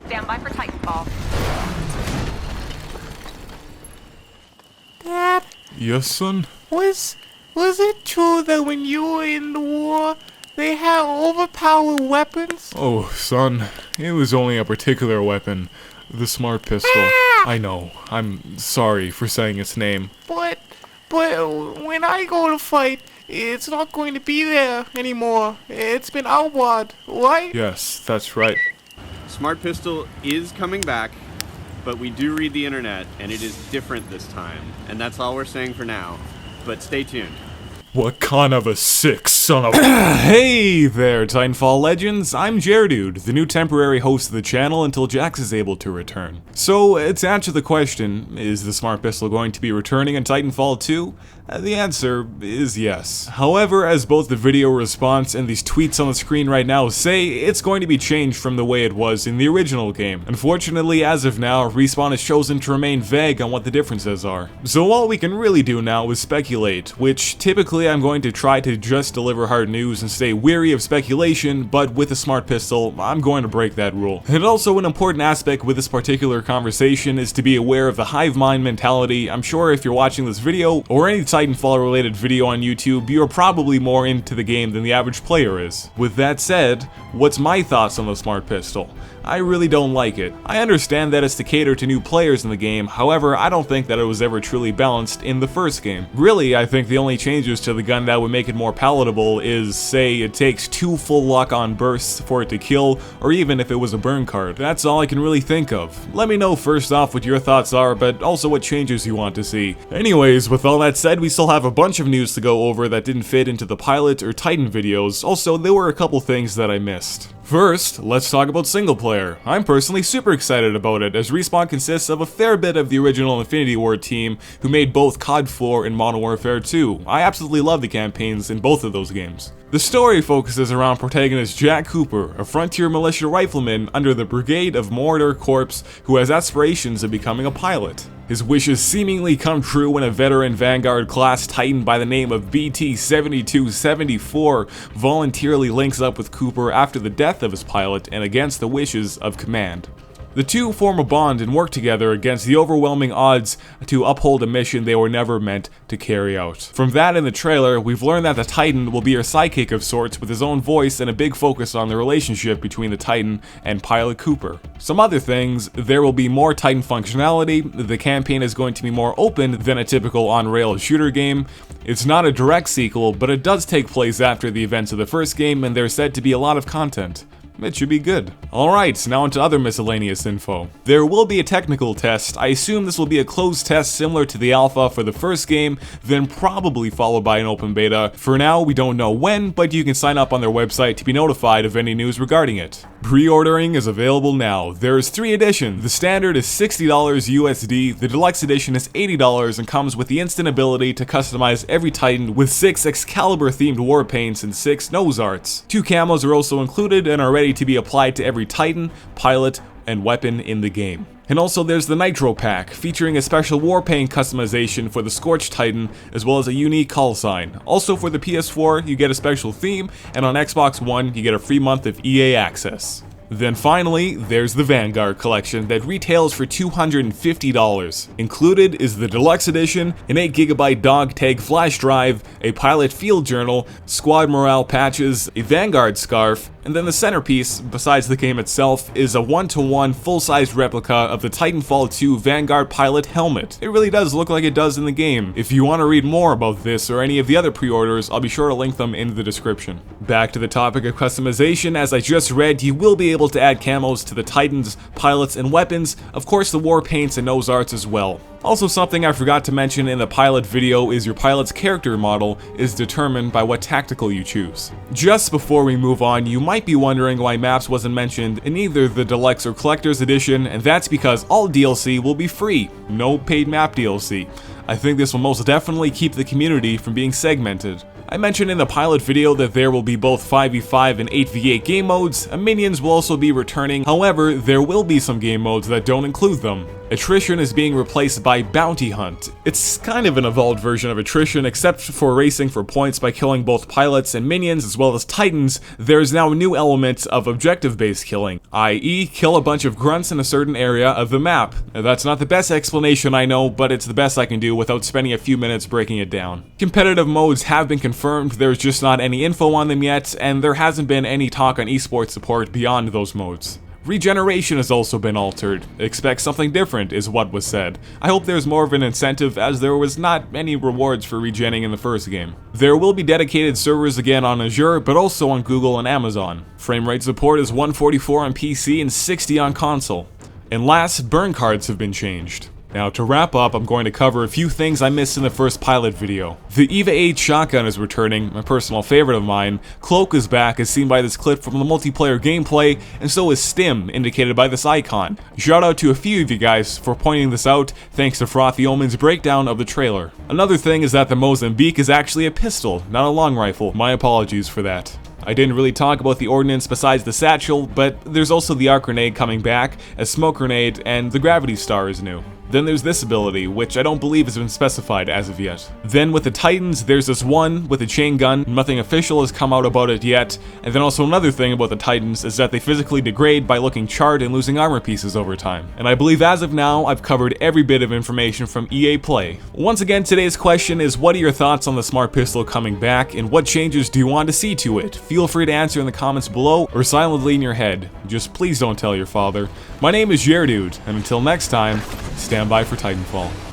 Stand by for Titanfall. Dad, Yes, son? was it true that when you were in the war, they had overpowered weapons? Oh, son, it was only a particular weapon. The smart pistol. I know. I'm sorry for saying its name. But when I go to fight, it's not going to be there anymore. It's been outlawed, right? Yes, that's right. Smart Pistol is coming back, but we do read the internet, and it is different this time. And that's all we're saying for now. But stay tuned. What kind of a sick son of Hey there, Titanfall legends! I'm Jaredude, the new temporary host of the channel until Jax is able to return. So, to answer the question, is the Smart Pistol going to be returning in Titanfall 2? The answer is yes. However, as both the video response and these tweets on the screen right now say, it's going to be changed from the way it was in the original game. Unfortunately, as of now, Respawn has chosen to remain vague on what the differences are. So all we can really do now is speculate, which typically I'm going to try to just deliver hard news and stay weary of speculation, but with a Smart Pistol, I'm going to break that rule. And also an important aspect with this particular conversation is to be aware of the hive mind mentality. I'm sure if you're watching this video, or any Titanfall related video on YouTube, you're probably more into the game than the average player is. With that said, what's my thoughts on the Smart Pistol? I really don't like it. I understand that it's to cater to new players in the game, however, I don't think that it was ever truly balanced in the first game. Really, I think the only changes to the gun that would make it more palatable is, say, it takes 2 full lock-on bursts for it to kill, or even if it was a burn card. That's all I can really think of. Let me know first off what your thoughts are, but also what changes you want to see. Anyways, with all that said, we still have a bunch of news to go over that didn't fit into the pilot or Titan videos. Also, there were a couple things that I missed. First, let's talk about single player. I'm personally super excited about it, as Respawn consists of a fair bit of the original Infinity Ward team who made both COD 4 and Modern Warfare 2. I absolutely love the campaigns in both of those games. The story focuses around protagonist Jack Cooper, a frontier militia rifleman under the Brigade of Mordor Corps who has aspirations of becoming a pilot. His wishes seemingly come true when a veteran Vanguard class Titan by the name of BT-7274 voluntarily links up with Cooper after the death of his pilot and against the wishes of command. The two form a bond and work together against the overwhelming odds to uphold a mission they were never meant to carry out. From that in the trailer, we've learned that the Titan will be her sidekick of sorts with his own voice and a big focus on the relationship between the Titan and pilot Cooper. Some other things, there will be more Titan functionality, the campaign is going to be more open than a typical on-rail shooter game. It's not a direct sequel, but it does take place after the events of the first game and there's said to be a lot of content. It should be good. Alright, now into other miscellaneous info. There will be a technical test. I assume this will be a closed test similar to the alpha for the first game, then probably followed by an open beta. For now, we don't know when, but you can sign up on their website to be notified of any news regarding it. Pre-ordering is available now. There's 3 editions. The standard is $60 USD, the deluxe edition is $80 and comes with the instant ability to customize every Titan with 6 Excalibur themed war paints and 6 nose arts. 2 camos are also included and are ready to be applied to every Titan, pilot, and weapon in the game. And also there's the Nitro Pack, featuring a special warpaint customization for the Scorched Titan, as well as a unique call sign. Also for the PS4, you get a special theme, and on Xbox One, you get a free month of EA access. Then finally, there's the Vanguard collection that retails for $250. Included is the Deluxe Edition, an 8GB dog tag flash drive, a pilot field journal, squad morale patches, a Vanguard scarf, and then the centerpiece, besides the game itself, is a 1-to-1 full-size replica of the Titanfall 2 Vanguard pilot helmet. It really does look like it does in the game. If you want to read more about this or any of the other pre-orders, I'll be sure to link them in the description. Back to the topic of customization, as I just read, you will be able to add camos to the Titans, pilots, and weapons, of course the war paints and nose arts as well. Also, something I forgot to mention in the pilot video is your pilot's character model is determined by what tactical you choose. Just before we move on, you might be wondering why maps wasn't mentioned in either the Deluxe or Collector's Edition, and that's because all DLC will be free, no paid map DLC. I think this will most definitely keep the community from being segmented. I mentioned in the pilot video that there will be both 5v5 and 8v8 game modes, and minions will also be returning, however, there will be some game modes that don't include them. Attrition is being replaced by Bounty Hunt. It's kind of an evolved version of Attrition, except for racing for points by killing both pilots and minions as well as titans. There's now a new element of objective-based killing, i.e. kill a bunch of grunts in a certain area of the map. Now, that's not the best explanation I know, but it's the best I can do without spending a few minutes breaking it down. Competitive modes have been confirmed, there's just not any info on them yet, and there hasn't been any talk on esports support beyond those modes. Regeneration has also been altered. Expect something different is what was said. I hope there's more of an incentive, as there was not any rewards for regenning in the first game. There will be dedicated servers again on Azure, but also on Google and Amazon. Frame rate support is 144 on PC and 60 on console. And last, burn cards have been changed. Now, to wrap up, I'm going to cover a few things I missed in the first pilot video. The EVA 8 shotgun is returning, a personal favorite of mine. Cloak is back, as seen by this clip from the multiplayer gameplay, and so is Stim, indicated by this icon. Shout out to a few of you guys for pointing this out, thanks to Frothy Omen's breakdown of the trailer. Another thing is that the Mozambique is actually a pistol, not a long rifle. My apologies for that. I didn't really talk about the ordnance besides the satchel, but there's also the arc grenade coming back, a smoke grenade, and the gravity star is new. Then there's this ability, which I don't believe has been specified as of yet. Then with the Titans, there's this one with a chain gun. Nothing official has come out about it yet. And then also another thing about the Titans is that they physically degrade by looking charred and losing armor pieces over time. And I believe as of now, I've covered every bit of information from EA Play. Once again, today's question is, what are your thoughts on the Smart Pistol coming back, and what changes do you want to see to it? Feel free to answer in the comments below, or silently in your head. Just please don't tell your father. My name is Yerdude, and until next time, stand by for Titanfall.